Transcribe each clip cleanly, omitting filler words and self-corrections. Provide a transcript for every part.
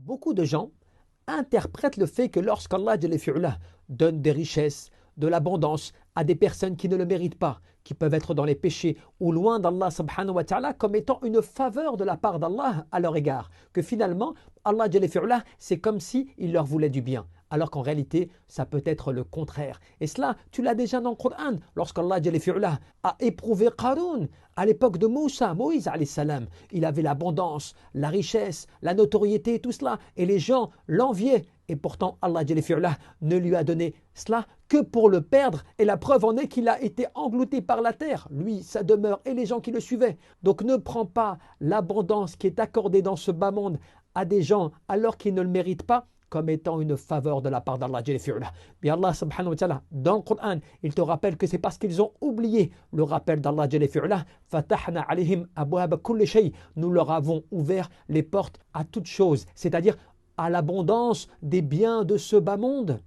Beaucoup de gens interprètent le fait que lorsqu'Allah donne des richesses, de l'abondance à des personnes qui ne le méritent pas, qui peuvent être dans les péchés ou loin d'Allah subhanahu wa ta'ala, comme étant une faveur de la part d'Allah à leur égard. Que finalement, Allah c'est comme si il leur voulait du bien. Alors qu'en réalité, ça peut être le contraire. Et cela, tu l'as déjà dans le Coran, lorsqu'Allah a éprouvé Qarun à l'époque de Moussa, Moïse alayhi salam. Il avait l'abondance, la richesse, la notoriété, tout cela. Et les gens l'enviaient. Et pourtant, Allah ne lui a donné cela que pour le perdre. Et la preuve en est qu'il a été englouti par la terre, lui, sa demeure et les gens qui le suivaient. Donc ne prends pas l'abondance qui est accordée dans ce bas monde à des gens alors qu'ils ne le méritent pas comme étant une faveur de la part d'Allah. Mais Allah subhanahu wa ta'ala, dans le Coran, il te rappelle que c'est parce qu'ils ont oublié le rappel d'Allah. Fatahna alayhim abwaba kulli shay. Nous leur avons ouvert les portes à toute chose, c'est-à-dire à l'abondance des biens de ce bas monde.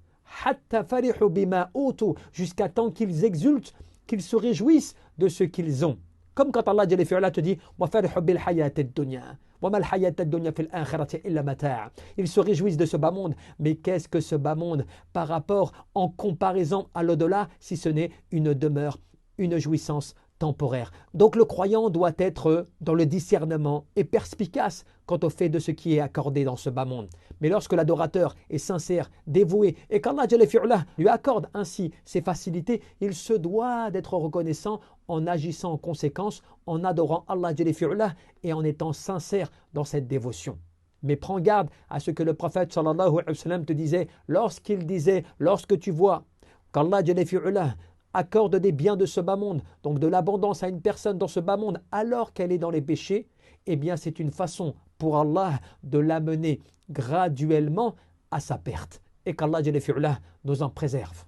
Hatta farihu bima utu, jusqu'à temps qu'ils exultent, qu'ils se réjouissent de ce qu'ils ont. Comme quand Allah te dit wa farihu bil hayatid dunya. Ils se réjouissent de ce bas monde, mais qu'est-ce que ce bas monde par rapport en comparaison à l'au-delà, si ce n'est une demeure, une jouissance temporaire. Donc le croyant doit être dans le discernement et perspicace quant au fait de ce qui est accordé dans ce bas monde. Mais lorsque l'adorateur est sincère, dévoué et qu'Allah lui accorde ainsi ses facilités, il se doit d'être reconnaissant en agissant en conséquence, en adorant Allah et en étant sincère dans cette dévotion. Mais prends garde à ce que le prophète sallallahu alayhi wa sallam te disait lorsqu'il disait, lorsque tu vois qu'Allah accorde des biens de ce bas monde, donc de l'abondance à une personne dans ce bas monde alors qu'elle est dans les péchés, eh bien c'est une façon pour Allah de l'amener graduellement à sa perte. Et qu'Allah nous en préserve.